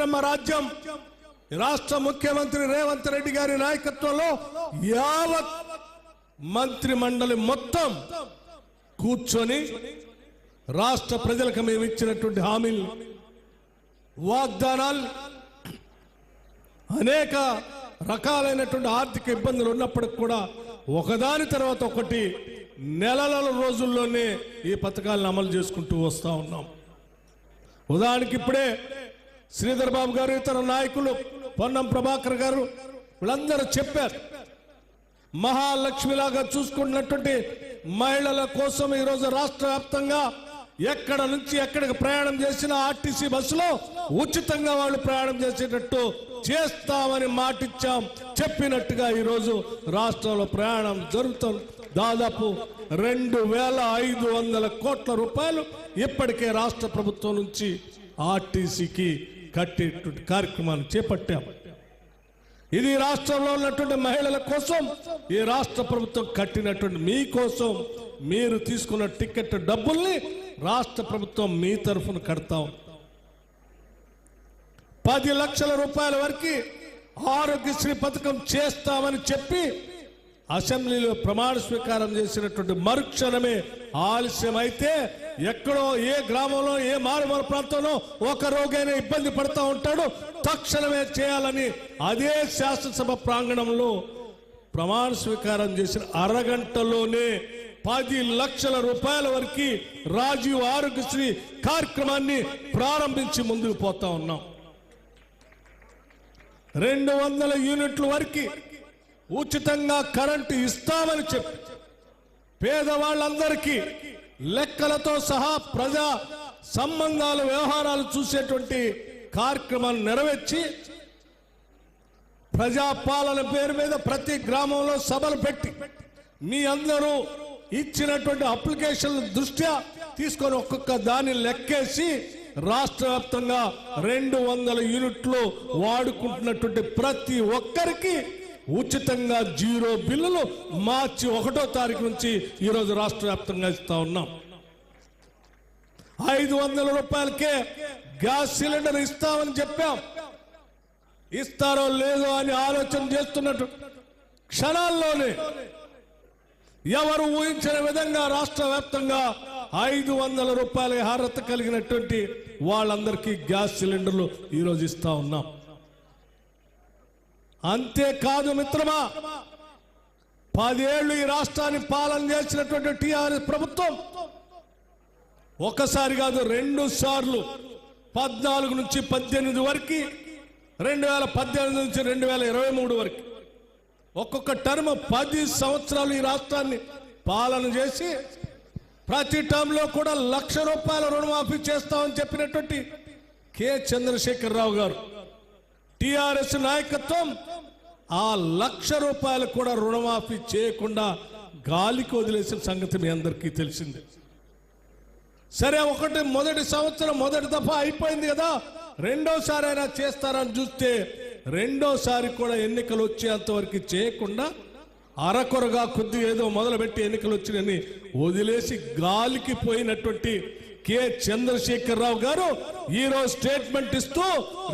ఇందిరమ్మ రాజ్యం రాష్ట్ర ముఖ్యమంత్రి రేవంత్ రెడ్డి గారి నాయకత్వంలో యావత్ మంత్రి మండలి మొత్తం కూర్చొని రాష్ట్ర ప్రజలకు మేము ఇచ్చినటువంటి హామీలు, వాగ్దానాలు, అనేక రకాలైనటువంటి ఆర్థిక ఇబ్బందులు ఉన్నప్పటికి కూడా ఒకదాని తర్వాత ఒకటి నెలల రోజుల్లోనే ఈ పథకాలను అమలు చేసుకుంటూ వస్తూ ఉన్నాం. ఉదాహరణకి ఇప్పుడే శ్రీధర్ బాబు గారు, ఇతర నాయకులు, పొన్నం ప్రభాకర్ గారు వీళ్ళందరూ చెప్పారు. మహాలక్ష్మిలాగా చూసుకున్నటువంటి మహిళల కోసం ఈరోజు రాష్ట్ర వ్యాప్తంగా ఎక్కడ నుంచి ఎక్కడికి ప్రయాణం చేసిన ఆర్టీసీ బస్సులో ఉచితంగా వాళ్ళు ప్రయాణం చేసేటట్టు చేస్తామని మాటిచ్చాం. చెప్పినట్టుగా ఈరోజు రాష్ట్రంలో ప్రయాణం జరుగుతుంది. దాదాపు 2500 కోట్ల రూపాయలు ఇప్పటికే రాష్ట్ర ప్రభుత్వం నుంచి ఆర్టీసీకి కట్టేటువంటి కార్యక్రమాన్ని చేపట్టాం. ఇది రాష్ట్రంలో ఉన్నటువంటి మహిళల కోసం ఈ రాష్ట్ర ప్రభుత్వం కట్టినటువంటి మీకోసం మీరు తీసుకున్న టికెట్ డబ్బుల్ని రాష్ట్ర ప్రభుత్వం మీ తరఫున కడతాం. 10 లక్షల రూపాయల వరకు ఆరోగ్యశ్రీ పథకం చేస్తామని చెప్పి అసెంబ్లీలో ప్రమాణ స్వీకారం చేసినటువంటి మరుక్షణమే ఆలస్యమైతే ఎక్కడో ఏ గ్రామంలో ఏ మారుమూల ప్రాంతంలో ఒక రోగైనా ఇబ్బంది పడుతూ ఉంటాడు, తక్షణమే చేయాలని అదే శాసనసభ ప్రాంగణంలో ప్రమాణ స్వీకారం చేసిన అరగంటలోనే 10 లక్షల రూపాయల వరకు రాజీవ్ ఆరోగ్యశ్రీ కార్యక్రమాన్ని ప్రారంభించి ముందుకు పోతా ఉన్నాం. 200 యూనిట్ల వరకు ఉచితంగా కరెంటు ఇస్తామని చెప్పి పేదవాళ్ళందరికీ లెక్కలతో సహా ప్రజా సంబంధాలు, వ్యవహారాలు చూసేటువంటి కార్యక్రమాన్ని నెరవేర్చి ప్రజాపాలన పేరు మీద ప్రతి గ్రామంలో సభలు పెట్టి మీ అందరూ ఇచ్చినటువంటి అప్లికేషన్ల దృష్ట్యా తీసుకొని ఒక్కొక్క దాన్ని లెక్కేసి రాష్ట్ర వ్యాప్తంగా 200 యూనిట్లు వాడుకుంటున్నటువంటి ప్రతి ఒక్కరికి ఉచితంగా 0 బిల్లులు మార్చి 1వ తారీఖు నుంచి ఈరోజు రాష్ట్ర వ్యాప్తంగా ఇస్తా ఉన్నాం. 500 రూపాయలకే గ్యాస్ సిలిండర్ ఇస్తామని చెప్పాం. ఇస్తారో లేదో అని ఆలోచన చేస్తున్నట్టు క్షణాల్లోనే ఎవరు ఊహించిన విధంగా రాష్ట్ర వ్యాప్తంగా 500 రూపాయల అర్హత కలిగినటువంటి వాళ్ళందరికీ గ్యాస్ సిలిండర్లు ఈరోజు ఇస్తా ఉన్నాం. అంతేకాదు మిత్రమా, 10 ఏళ్లు ఈ రాష్ట్రాన్ని పాలన చేసినటువంటి టీఆర్ఎస్ ప్రభుత్వం ఒకసారి కాదు 2 సార్లు 14 నుంచి 18 వరకు, 2018 నుంచి 2023 వరకు ఒక్కొక్క టర్మ్ 10 సంవత్సరాలు ఈ రాష్ట్రాన్ని పాలన చేసి ప్రతి టర్మ్లో కూడా 1,00,000 రూపాయల రుణమాఫీ చేస్తామని చెప్పినటువంటి కె చంద్రశేఖరరావు గారు, టిఆర్ఎస్ నాయకత్వం ఆ 1,00,000 రూపాయలు కూడా రుణమాఫీ చేయకుండా గాలికి వదిలేసిన సంగతి మీ అందరికీ తెలిసిందే. సరే, మొదటి సంవత్సరం మొదటి దఫా అయిపోయింది కదా, రెండోసారి అయినా చేస్తారని చూస్తే రెండోసారి కూడా ఎన్నికలు వచ్చేంత వరకు చేయకుండా అరకొరగా కొద్దిగా ఏదో మొదలుపెట్టి ఎన్నికలు వచ్చినని వదిలేసి గాలికి పోయినటువంటి కె చంద్రశేఖరరావు గారు ఈరోజు స్టేట్మెంట్ ఇస్తూ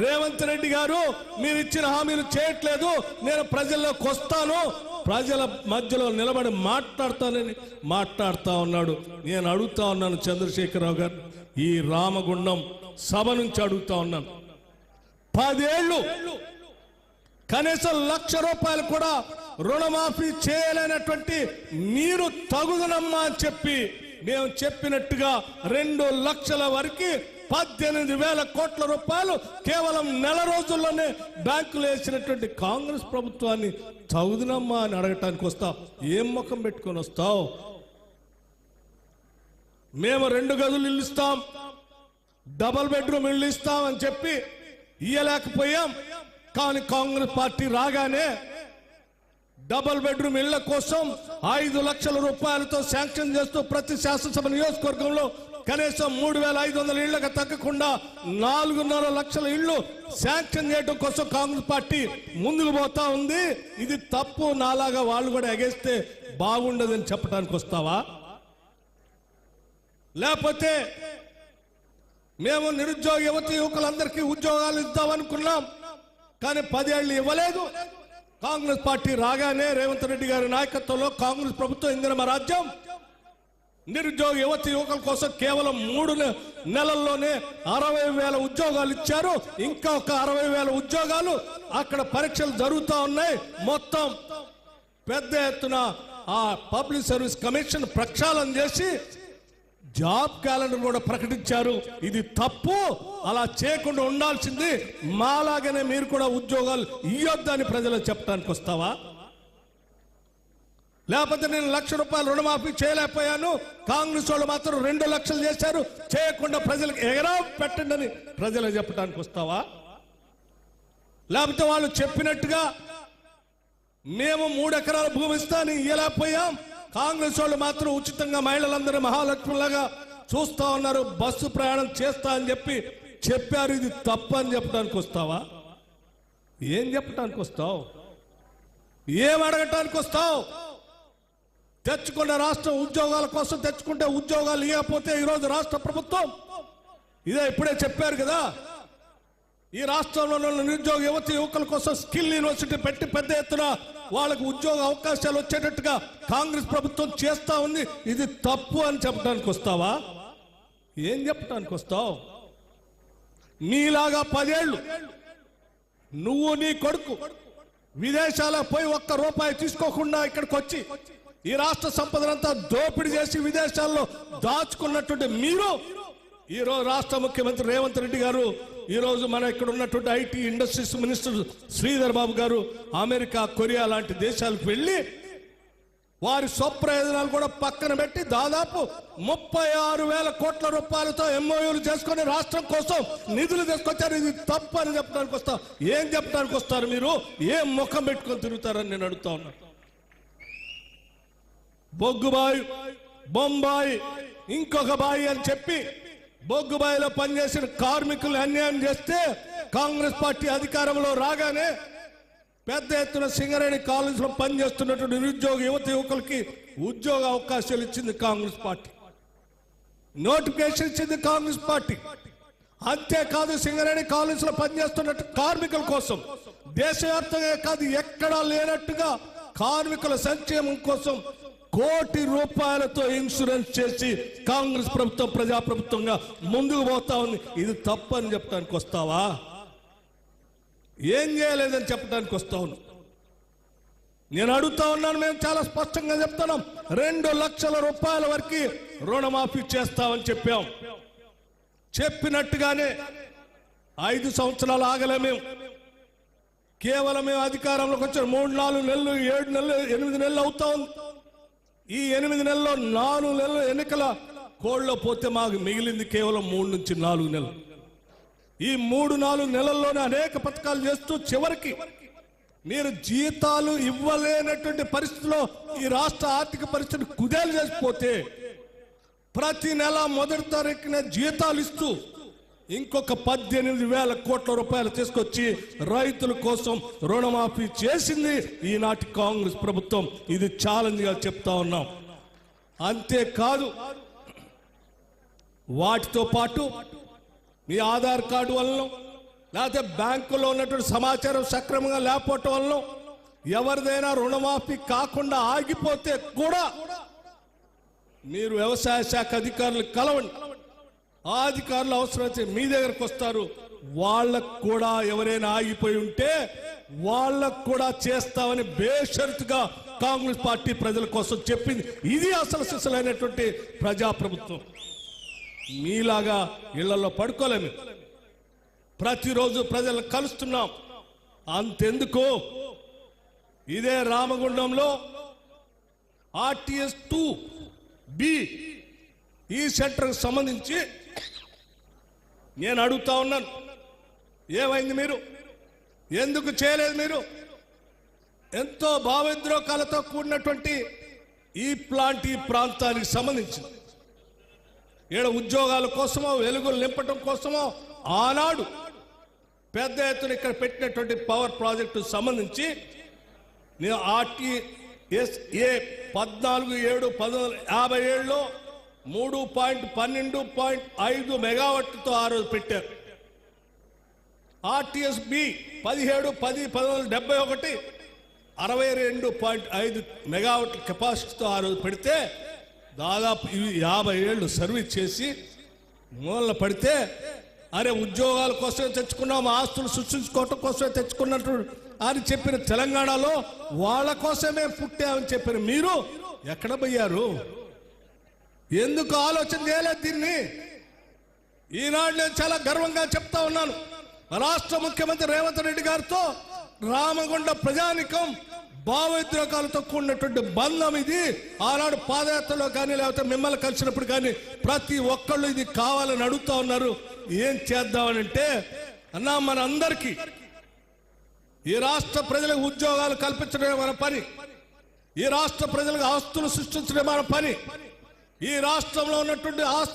రేవంత్ రెడ్డి గారు మీరు ఇచ్చిన హామీలు చేయట్లేదు, నేను ప్రజల్లోకి వస్తాను, ప్రజల మధ్యలో నిలబడి మాట్లాడతానని మాట్లాడుతా ఉన్నాడు. నేను అడుగుతా ఉన్నాను చంద్రశేఖరరావు గారు, ఈ రామగుండం సభ నుంచి అడుగుతా ఉన్నాను, 10 ఏళ్ళు కనీసం 1,00,000 రూపాయలు కూడా రుణమాఫీ చేయలేనటువంటి మీరు తగుదనమ్మా అని చెప్పి మేము చెప్పినట్టుగా 2 లక్షల వరకు 18,000 కోట్ల రూపాయలు కేవలం నెల రోజుల్లోనే బ్యాంకులు వేసినటువంటి కాంగ్రెస్ ప్రభుత్వాన్ని తగుదనమ్మా అని అడగటానికి వస్తావు. ఏం ముఖం పెట్టుకొని వస్తావు? మేము 2 గదులు ఇల్లు ఇస్తాం, డబల్ బెడ్రూమ్ ఇల్లు ఇస్తాం అని చెప్పి ఇయ్యలేకపోయాం. కానీ కాంగ్రెస్ పార్టీ రాగానే డబల్ బెడ్రూమ్ ఇళ్ల కోసం 5 లక్షల రూపాయలతో శాంక్షన్ చేస్తూ ప్రతి శాసనసభ నియోజకవర్గంలో కనీసం 3,500 ఇళ్లకు తగ్గకుండా 4.5 లక్షల ఇళ్లు శాంక్షన్ చేయడం కోసం కాంగ్రెస్ పార్టీ ముందుకు పోతా ఉంది. ఇది తప్పు, నాలాగా వాళ్ళు కూడా ఎగేస్తే బాగుండదని చెప్పడానికి వస్తావా? లేకపోతే మేము నిరుద్యోగ యువత యువకులందరికీ ఉద్యోగాలు ఇద్దామనుకున్నాం, కానీ 10 ఏళ్ళు ఇవ్వలేదు. కాంగ్రెస్ పార్టీ రాగానే రేవంత్ రెడ్డి గారి నాయకత్వంలో కాంగ్రెస్ ప్రభుత్వం ఇందిరమ్మ రాజ్యం నిరుద్యోగ యువత యువకుల కోసం కేవలం 3 నెలల్లోనే 60,000 ఉద్యోగాలు ఇచ్చారు. ఇంకా ఒక 60,000 ఉద్యోగాలు అక్కడ పరీక్షలు జరుగుతూ ఉన్నాయి. మొత్తం పెద్ద ఎత్తున ఆ పబ్లిక్ సర్వీస్ కమిషన్ ప్రక్షాళన చేసి జాబ్ క్యాలెండర్ కూడా ప్రకటించారు. ఇది తప్పు, అలా చేయకుండా ఉండాల్సింది. మాలాగానే మీరు కూడా ఉద్యోగాలు ఇవ్వొద్దని ప్రజలకు చెప్పడానికి వస్తావా? లేకపోతే నేను ₹1,00,000 రుణమాఫీ చేయలేకపోయాను, కాంగ్రెస్ వాళ్ళు మాత్రం 2 లక్షలు చేశారు, చేయకుండా ప్రజలకు ఎగరా పెట్టండి అని ప్రజలకు చెప్పడానికి వస్తావా? లేకపోతే వాళ్ళు చెప్పినట్టుగా మేము 3 ఎకరాల భూమి ఇస్తాను ఇవ్వలేకపోయాం, కాంగ్రెస్ వాళ్ళు మాత్రం ఉచితంగా మహిళలందరూ మహాలక్ష్మిలాగా చూస్తా ఉన్నారు, బస్సు ప్రయాణం చేస్తా అని చెప్పారు, ఇది తప్పు అని చెప్పడానికి వస్తావా? ఏం చెప్పడానికి వస్తావు? ఏం అడగటానికి వస్తావు? తెచ్చుకున్న రాష్ట్రం ఉద్యోగాల కోసం తెచ్చుకుంటే ఉద్యోగాలు ఇవ్వకపోతే ఈరోజు రాష్ట్ర ప్రభుత్వం ఇదే ఇప్పుడే చెప్పారు కదా, ఈ రాష్ట్రంలో నిరుద్యోగ యువత యువకుల కోసం స్కిల్ యూనివర్సిటీ పెట్టి పెద్ద ఎత్తున వాళ్ళకు ఉద్యోగ అవకాశాలు వచ్చేటట్టుగా కాంగ్రెస్ ప్రభుత్వం చేస్తా ఉంది. ఇది తప్పు అని చెప్పడానికి వస్తావా? ఏం చెప్పడానికి వస్తావు? నీలాగా 10 ఏళ్ళు నువ్వు నీ కొడుకు విదేశాలకు పోయి ₹1 తీసుకోకుండా ఇక్కడికి వచ్చి ఈ రాష్ట్ర సంపదనంతా దోపిడీ చేసి విదేశాల్లో దాచుకున్నటువంటి మీరు ఈరోజు రాష్ట్ర ముఖ్యమంత్రి రేవంత్ రెడ్డి గారు ఈరోజు మన ఇక్కడ ఉన్నటువంటి IT industries minister Sridhar Babu గారు అమెరికా, కొరియా లాంటి దేశాలకు వెళ్ళి వారి స్వప్రయోజనాలు కూడా పక్కన పెట్టి దాదాపు 36,000 కోట్ల రూపాయలతో ఎంఓయూలు చేసుకొని రాష్ట్రం కోసం నిధులు తీసుకొచ్చారు. ఇది తప్పు అని చెప్పడానికి వస్తారు. ఏం చెప్పడానికి వస్తారు మీరు? ఏం ముఖం పెట్టుకొని తిరుగుతారని నేను అడుగుతా ఉన్నాను. బొగ్గుబాయి, బొంబాయి, ఇంకొక బాయి అని చెప్పి బొగ్గుబాయిలో పనిచేసిన కార్మికులు అన్యాయం చేస్తే కాంగ్రెస్ పార్టీ అధికారంలో రాగానే పెద్ద ఎత్తున సింగరేణి కాలేజీలో పనిచేస్తున్నటువంటి నిరుద్యోగ యువత యువకులకి ఉద్యోగ అవకాశాలు ఇచ్చింది కాంగ్రెస్ పార్టీ, నోటిఫికేషన్ ఇచ్చింది కాంగ్రెస్ పార్టీ. అంతేకాదు సింగరేణి కాలేజీలో పనిచేస్తున్నట్టు కార్మికుల కోసం దేశవ్యాప్తంగా కాదు ఎక్కడా లేనట్టుగా కార్మికుల సంక్షేమం కోసం ₹1,00,00,000 ఇన్సూరెన్స్ చేసి కాంగ్రెస్ ప్రభుత్వం ప్రజాప్రభుత్వంగా ముందుకు పోతా ఉంది. ఇది తప్పని చెప్పడానికి వస్తావా? ఏం చేయలేదని చెప్పడానికి వస్తా ఉన్నా. నేను అడుగుతా ఉన్నాను, మేము చాలా స్పష్టంగా చెప్తున్నాం, ₹2 లక్షల వరకు రుణమాఫీ చేస్తామని చెప్పాం. చెప్పినట్టుగానే 5 సంవత్సరాలు ఆగలే. మేము కేవలం మేము అధికారంలోకి వచ్చారు 3, 4 నెలలు, 7 నెలలు, 8 నెలలు అవుతా ఉంది. ఈ 8 నెలల్లో 4 నెలలు ఎన్నికల కోడ్లో పోతే మాకు మిగిలింది కేవలం 3 నుంచి 4 నెలలు. ఈ 3-4 నెలల్లోనే అనేక పథకాలు చేస్తూ చివరికి మీరు జీతాలు ఇవ్వలేనటువంటి పరిస్థితిలో ఈ రాష్ట్ర ఆర్థిక పరిస్థితి కుదేలు చేసిపోతే ప్రతి నెల 1వ తారీఖున జీతాలు ఇస్తూ ఇంకొక 18,000 కోట్ల రూపాయలు తీసుకొచ్చి రైతుల కోసం రుణమాఫీ చేసింది ఈనాటి కాంగ్రెస్ ప్రభుత్వం. ఇది ఛాలెంజ్ గా చెప్తా ఉన్నాం. అంతేకాదు, వాటితో పాటు మీ ఆధార్ కార్డు వల్ల లేకపోతే బ్యాంకులో ఉన్నటువంటి సమాచారం సక్రమంగా లేకపోవటం వల్ల ఎవరిదైనా రుణమాఫీ కాకుండా ఆగిపోతే కూడా మీరు వ్యవసాయ శాఖ అధికారులు కలవండి. ఆ అధికారులు అవసరమైతే మీ దగ్గరకు వస్తారు. వాళ్ళకు కూడా ఎవరైనా ఆగిపోయి ఉంటే వాళ్ళకు కూడా చేస్తామని బేషరతుగా కాంగ్రెస్ పార్టీ ప్రజల కోసం చెప్పింది. ఇది అసలు సిసలైనటువంటి ప్రజాప్రభుత్వం. మీలాగా ఇళ్లలో పడుకోలేము, ప్రతిరోజు ప్రజలను కలుస్తున్నాం. అంతెందుకు, ఇదే రామగుండంలో ఆర్టీఎస్ 2B ఈ సెంటర్కి సంబంధించి నేను అడుగుతా ఉన్నాను, ఏమైంది? మీరు ఎందుకు చేయలేదు? మీరు ఎంతో భావోద్రేకాలతో కూడినటువంటి ఈ ప్లాంట్ ఈ ప్రాంతానికి సంబంధించింది. ఈడ ఉద్యోగాల కోసమో వెలుగులు నింపటం కోసమో ఆనాడు పెద్ద ఎత్తున ఇక్కడ పెట్టినటువంటి పవర్ ప్రాజెక్టు సంబంధించి నేను RTSA 14/7/1957లో 3.12.5 మెగావాట్లతో ఆ రోజు పెట్టారు. ఆర్టీఎస్ బి 17/10/1971 62.5 మెగావాట్ల కెపాసిటీతో ఆ రోజు పెడితే దాదాపు 50 ఏళ్ళు సర్వీస్ చేసి మూలన పడితే అరే ఉద్యోగాల కోసమే తెచ్చుకున్నాం, ఆస్తులు సృష్టించుకోవటం కోసమే తెచ్చుకున్నట్టు అని చెప్పిన తెలంగాణలో వాళ్ళ కోసమే పుట్టామని చెప్పిన మీరు ఎక్కడ పోయారు? ఎందుకు ఆలోచన చేయలేదు దీన్ని? ఈనాడు నేను చాలా గర్వంగా చెప్తా ఉన్నాను, రాష్ట్ర ముఖ్యమంత్రి రేవంత్ రెడ్డి గారితో రామగుండ ప్రజానికం భావోద్రేకాలతో కూడినటువంటి బంధం ఇది. ఆనాడు పాదయాత్రలో కానీ లేకపోతే మిమ్మల్ని కలిసినప్పుడు కానీ ప్రతి ఒక్కళ్ళు ఇది కావాలని అడుగుతా ఉన్నారు. ఏం చేద్దామనంటే అన్నా, మన అందరికీ ఈ రాష్ట్ర ప్రజలకు ఉద్యోగాలు కల్పించడమే మన పని, ఈ రాష్ట్ర ప్రజలకు ఆస్తులు సృష్టించడమే మన పని, ఈ రాష్ట్రంలో ఉన్నటువంటి ఆస్తులు